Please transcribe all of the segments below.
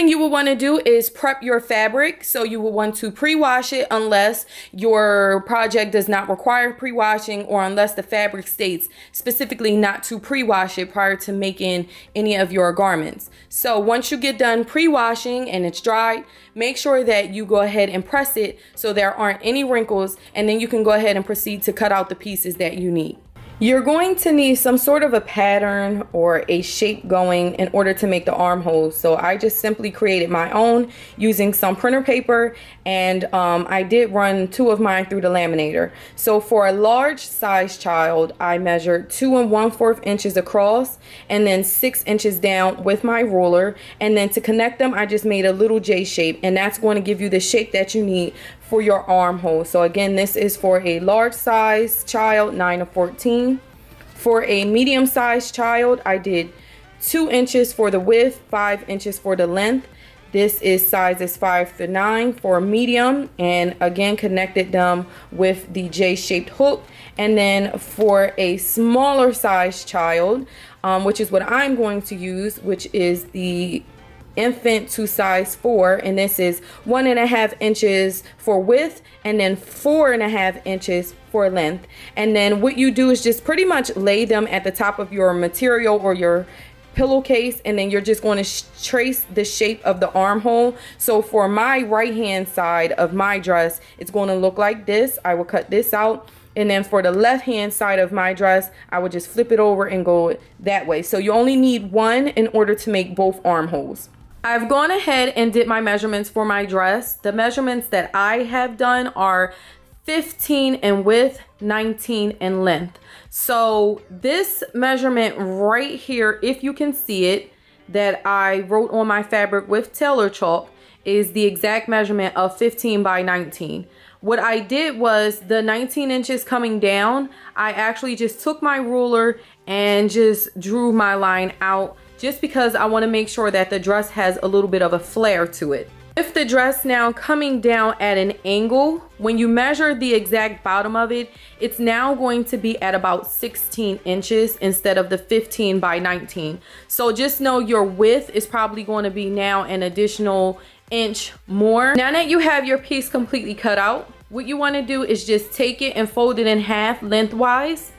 thing you will want to do is prep your fabric. So you will want to pre-wash it unless your project does not require pre-washing, or unless the fabric states specifically not to pre-wash it prior to making any of your garments. So once you get done pre-washing and it's dried, make sure that you go ahead and press it so there aren't any wrinkles, and then you can go ahead and proceed to cut out the pieces that you need. You're going to need some sort of a pattern or a shape going in order to make the armholes. So I just simply created my own using some printer paper, and I did run 2 of mine through the laminator. So for a large size child, I measured 2 1/4 inches across and then 6 inches down with my ruler. And then to connect them, I just made a little J shape, and that's going to give you the shape that you need for your armhole. So again, this is for a large size child, 9 to 14. For a medium sized child, I did 2 inches for the width, 5 inches for the length. This is sizes 5 to 9 for medium, and again connected them with the J-shaped hook. And then for a smaller size child, which is what I'm going to use, which is the infant to size 4, and this is 1.5 inches for width and then 4.5 inches for length. And then what you do is just pretty much lay them at the top of your material or your pillowcase, and then you're just going to trace the shape of the armhole. So for my right hand side of my dress, it's going to look like this. I will cut this out. And then for the left hand side of my dress, I would just flip it over and go that way. So you only need one in order to make both armholes. I've gone ahead and did my measurements for my dress. The measurements that I have done are 15 in width, 19 in length. So this measurement right here, if you can see it, that I wrote on my fabric with tailor chalk, is the exact measurement of 15 by 19. What I did was the 19 inches coming down, I actually just took my ruler and just drew my line out, just because I want to make sure that the dress has a little bit of a flare to it. With the dress now coming down at an angle, when you measure the exact bottom of it, it's now going to be at about 16 inches instead of the 15 by 19. So just know your width is probably going to be now an additional inch more. Now that you have your piece completely cut out, what you want to do is just take it and fold it in half lengthwise,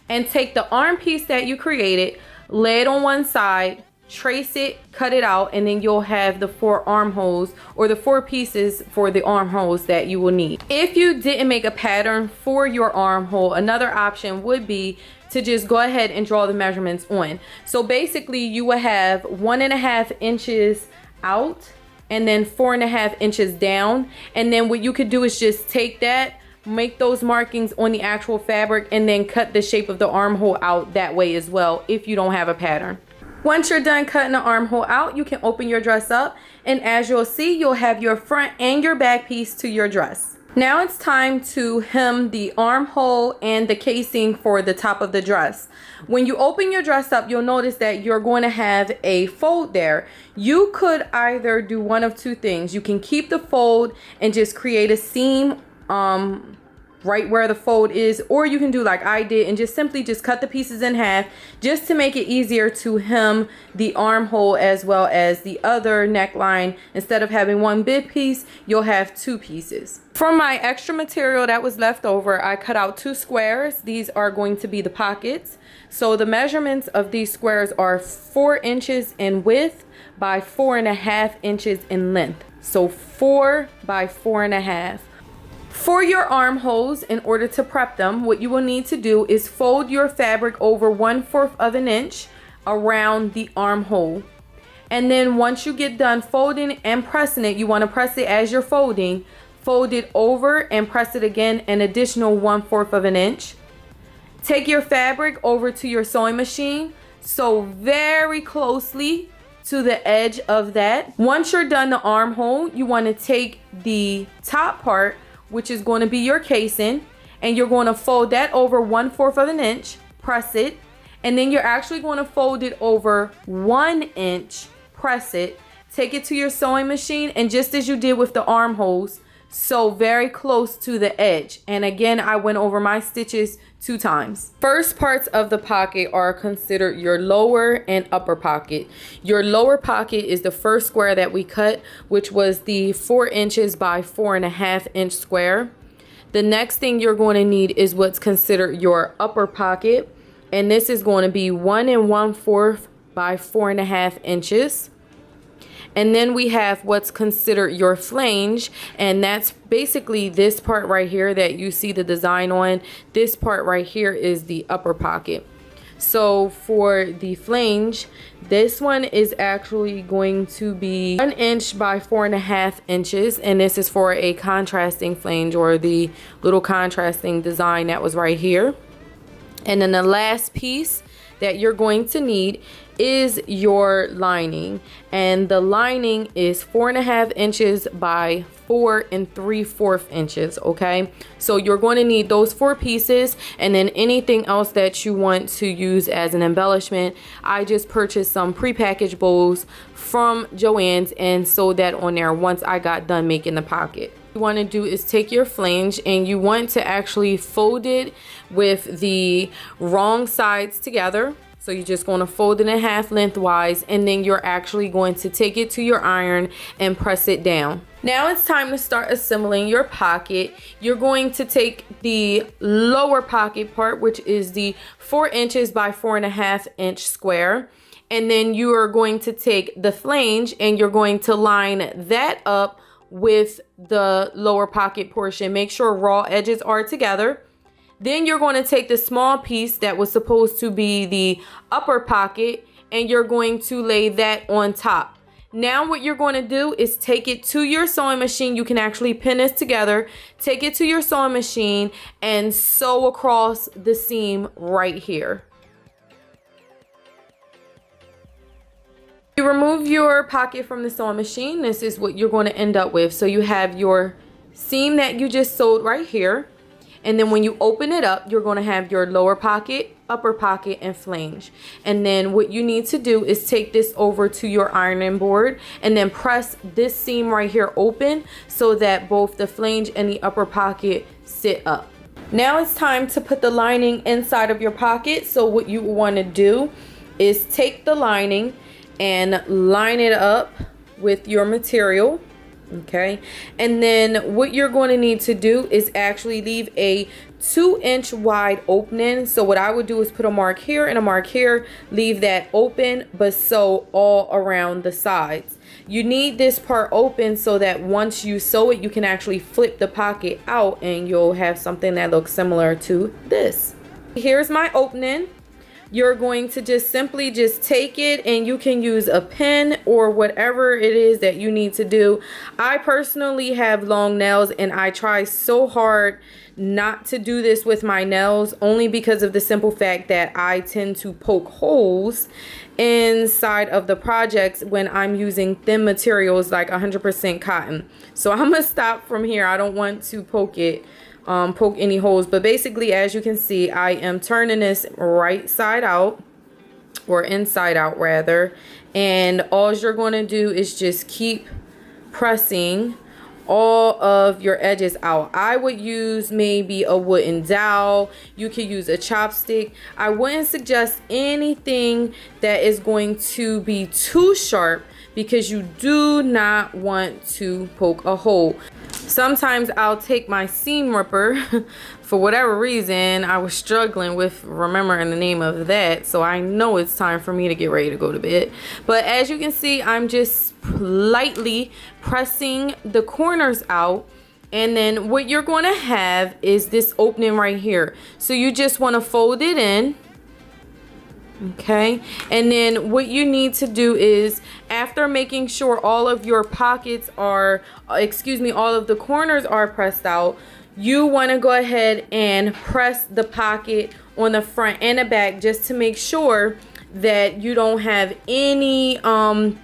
and take the arm piece that you created, lay it on one side, trace it, cut it out, and then you'll have the 4 armholes, or the 4 pieces for the armholes that you will need. If you didn't make a pattern for your armhole, another option would be to just go ahead and draw the measurements on. So basically you will have 1.5 inches out and then 4.5 inches down. And then what you could do is just take that, make those markings on the actual fabric, and then cut the shape of the armhole out that way as well if you don't have a pattern. Once you're done cutting the armhole out, you can open your dress up, and as you'll see, you'll have your front and your back piece to your dress. Now it's time to hem the armhole and the casing for the top of the dress. When you open your dress up, you'll notice that you're going to have a fold there. You could either do one of 2 things. You can keep the fold and just create a seam right where the fold is, or you can do like I did and just simply just cut the pieces in half, just to make it easier to hem the armhole as well as the other neckline. Instead of having one big piece, you'll have 2 pieces. From my extra material that was left over, I cut out 2 squares. These are going to be the pockets. So the measurements of these squares are 4 inches in width by 4.5 inches in length. So 4 by 4.5. For your armholes, in order to prep them, what you will need to do is fold your fabric over 1/4 of an inch around the armhole. And then once you get done folding and pressing it, you want to press it as you're folding, fold it over and press it again an additional 1/4 of an inch. Take your fabric over to your sewing machine, sew very closely to the edge of that. Once you're done the armhole, you want to take the top part, which is going to be your casing, and you're going to fold that over 1/4 of an inch, press it, and then you're actually going to fold it over 1 inch, press it, take it to your sewing machine, and just as you did with the armholes, so very close to the edge. And again, I went over my stitches 2 times. First parts of the pocket are considered your lower and upper pocket. Your lower pocket is the first square that we cut, which was the 4 inches by 4.5 inch square. The next thing you're going to need is what's considered your upper pocket, and this is going to be 1 1/4 by 4.5 inches. And then we have what's considered your flange, and that's basically this part right here that you see the design on. This part right here is the upper pocket. So for the flange, this one is actually going to be 1 inch by 4.5 inches, and this is for a contrasting flange, or the little contrasting design that was right here. And then the last piece that you're going to need is your lining, and the lining is 4.5 inches by 4 3/4 inches. Okay, so you're going to need those 4 pieces, and then anything else that you want to use as an embellishment. I just purchased some prepackaged bows from Joann's and sewed that on there once I got done making the pocket. What you want to do is take your flange, and you want to actually fold it with the wrong sides together. So you're just going to fold it in half lengthwise, and then you're actually going to take it to your iron and press it down. Now it's time to start assembling your pocket. You're going to take the lower pocket part, which is the 4 inches by 4.5 inch square. And then you are going to take the flange, and you're going to line that up with the lower pocket portion. Make sure raw edges are together. Then you're going to take the small piece that was supposed to be the upper pocket, and you're going to lay that on top. Now what you're going to do is take it to your sewing machine. You can actually pin this together. Take it to your sewing machine and sew across the seam right here. You remove your pocket from the sewing machine. This is what you're going to end up with. So you have your seam that you just sewed right here. And then when you open it up, you're going to have your lower pocket, upper pocket, and flange. And then what you need to do is take this over to your ironing board and then press this seam right here open so that both the flange and the upper pocket sit up. Now it's time to put the lining inside of your pocket. So what you want to do is take the lining and line it up with your material. Okay, and then what you're going to need to do is actually leave a 2-inch wide opening. So what I would do is put a mark here and a mark here, leave that open, but sew all around the sides. You need this part open so that once you sew it, you can actually flip the pocket out and you'll have something that looks similar to this. Here's my opening. You're going to just simply take it, and you can use a pen or whatever it is that you need to do. I personally have long nails, and I try so hard not to do this with my nails, only because of the simple fact that I tend to poke holes inside of the projects when I'm using thin materials like 100% cotton. So I'm gonna stop from here. I don't want to poke any holes, but basically, as you can see, I am turning this right side out, or inside out rather, and all you're going to do is just keep pressing all of your edges out. I would use maybe a wooden dowel. You could use a chopstick. I wouldn't suggest anything that is going to be too sharp, because you do not want to poke a hole. Sometimes I'll take my seam ripper. For whatever reason, I was struggling with remembering the name of that, so I know it's time for me to get ready to go to bed. But as you can see, I'm just lightly pressing the corners out, and then what you're going to have is this opening right here. So you just want to fold it in. Okay, and then what you need to do is, after making sure all of your pockets are, all of the corners are pressed out, you want to go ahead and press the pocket on the front and the back, just to make sure that you don't have any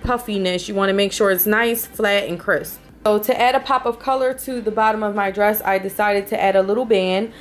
puffiness. You want to make sure it's nice, flat, and crisp. So to add a pop of color to the bottom of my dress, I decided to add a little band.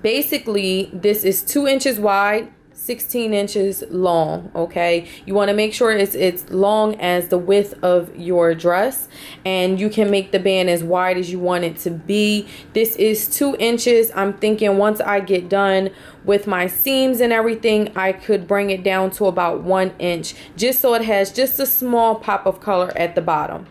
Basically, this is 2 inches wide, 16 inches long. Okay, you want to make sure it's long as the width of your dress, and you can make the band as wide as you want it to be. This is 2 inches. I'm thinking once I get done with my seams and everything, I could bring it down to about 1 inch, just so it has just a small pop of color at the bottom.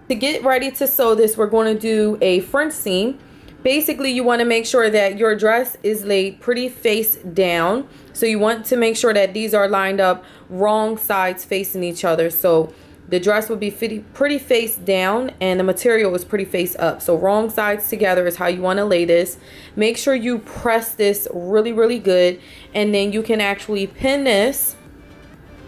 To get ready to sew this, we're going to do a front seam. Basically, you want to make sure that your dress is laid pretty face down. So you want to make sure that these are lined up wrong sides facing each other. So the dress will be pretty face down and the material is pretty face up. So wrong sides together is how you want to lay this. Make sure you press this really good, and then you can actually pin this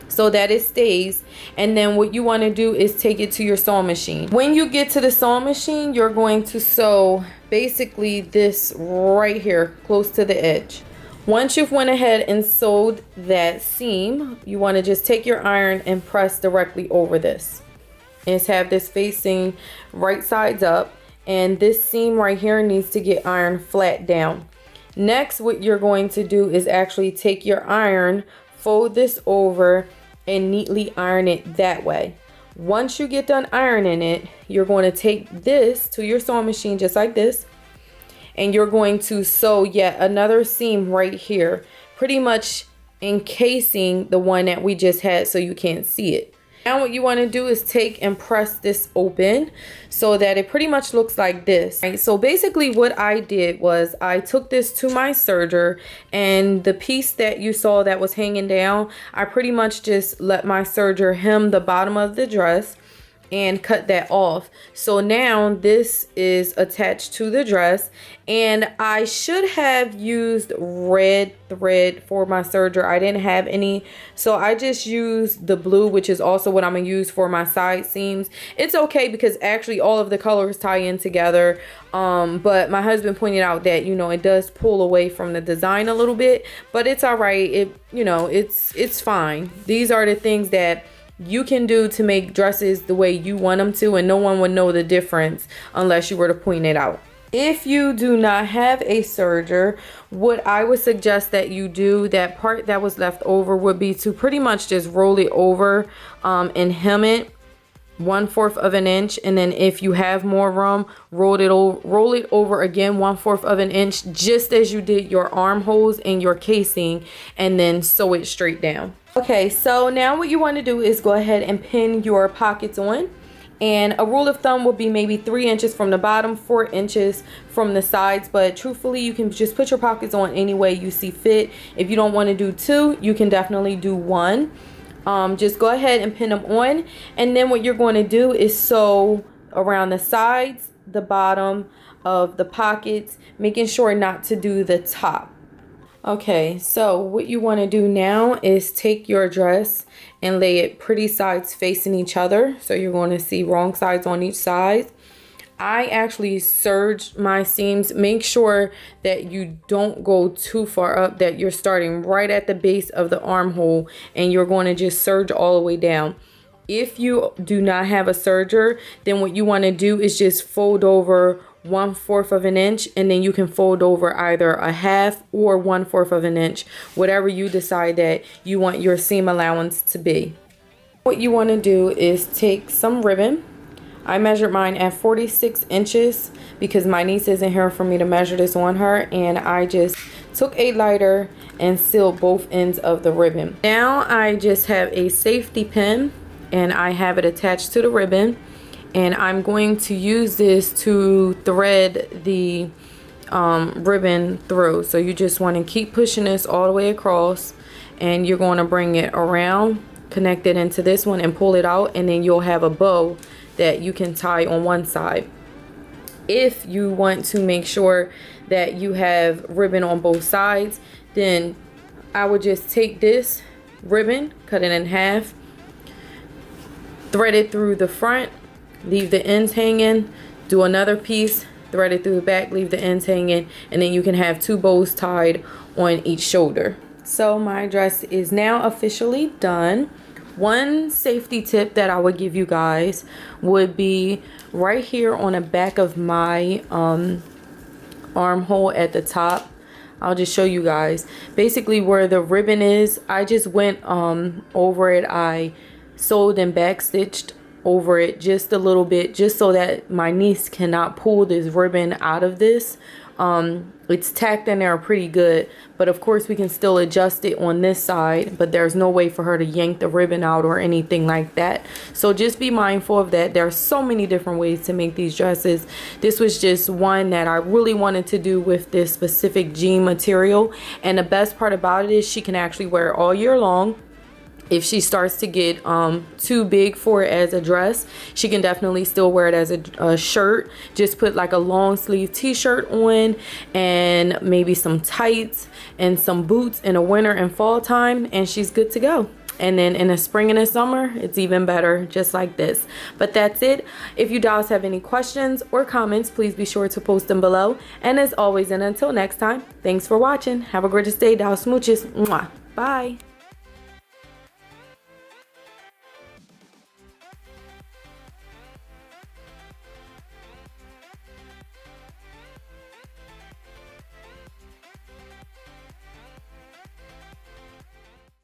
so that it stays. And then what you want to do is take it to your sewing machine. When you get to the sewing machine, you're going to sew basically this right here close to the edge. Once you've went ahead and sewed that seam, you want to just take your iron and press directly over this. And just have this facing right sides up, and this seam right here needs to get ironed flat down. Next, what you're going to do is actually take your iron, fold this over, and neatly iron it that way. Once you get done ironing it, you're going to take this to your sewing machine just like this, and you're going to sew yet another seam right here, pretty much encasing the one that we just had so you can't see it. Now what you want to do is take and press this open so that it pretty much looks like this. Right, so basically what I did was I took this to my serger, and the piece that you saw that was hanging down, I pretty much just let my serger hem the bottom of the dress and cut that off. So now this is attached to the dress, and I should have used red thread for my serger. I didn't have any, so I just used the blue, which is also what I'm gonna use for my side seams. It's okay because actually all of the colors tie in together, but my husband pointed out that, you know, it does pull away from the design a little bit, but it's all right. It's fine. These are the things that you can do to make dresses the way you want them to, and no one would know the difference unless you were to point it out. If you do not have a serger, what I would suggest that you do, that part that was left over, would be to pretty much just roll it over and hem it 1/4 of an inch, and then if you have more room, roll it over again 1/4 of an inch, just as you did your armholes and your casing, and then sew it straight down. Okay, so now what you want to do is go ahead and pin your pockets on, and a rule of thumb will be maybe 3 inches from the bottom, 4 inches from the sides, but truthfully you can just put your pockets on any way you see fit. If you don't want to do 2, you can definitely do 1. Just go ahead and pin them on, and then what you're going to do is sew around the sides, the bottom of the pockets, making sure not to do the top. Okay, so what you want to do now is take your dress and lay it pretty sides facing each other, so you're going to see wrong sides on each side. I actually serged my seams. Make sure that you don't go too far up, that you're starting right at the base of the armhole and you're going to just serge all the way down. If you do not have a serger, then what you want to do is just fold over 1/4 of an inch, and then you can fold over either a 1/2 or 1/4 of an inch, whatever you decide that you want your seam allowance to be. What you want to do is take some ribbon. I measured mine at 46 inches because my niece isn't here for me to measure this on her, and I just took a lighter and sealed both ends of the ribbon. Now I just have a safety pin, and I have it attached to the ribbon, and I'm going to use this to thread the ribbon through. So you just want to keep pushing this all the way across, and you're going to bring it around, connect it into this one, and pull it out, and then you'll have a bow that you can tie on one side. If you want to make sure that you have ribbon on both sides, then I would just take this ribbon, cut it in half, thread it through the front, leave the ends hanging, do another piece, thread it through the back, leave the ends hanging, and then you can have 2 bows tied on each shoulder. So my dress is now officially done. One safety tip that I would give you guys would be right here on the back of my armhole at the top. I'll just show you guys. Basically where the ribbon is, I just went over it. I sewed and back stitched over it just a little bit, just so that my niece cannot pull this ribbon out of this. It's tacked in there pretty good, but of course we can still adjust it on this side, but there's no way for her to yank the ribbon out or anything like that. So just be mindful of that. There are so many different ways to make these dresses. This was just one that I really wanted to do with this specific jean material, and the best part about it is she can actually wear it all year long. If she starts to get too big for it as a dress, she can definitely still wear it as a shirt. Just put like a long sleeve t-shirt on and maybe some tights and some boots in the winter and fall time, and she's good to go. And then in the spring and the summer, it's even better, just like this. But that's it. If you dolls have any questions or comments, please be sure to post them below. And as always, and until next time, thanks for watching. Have a gorgeous day, doll smooches. Mwah. Bye.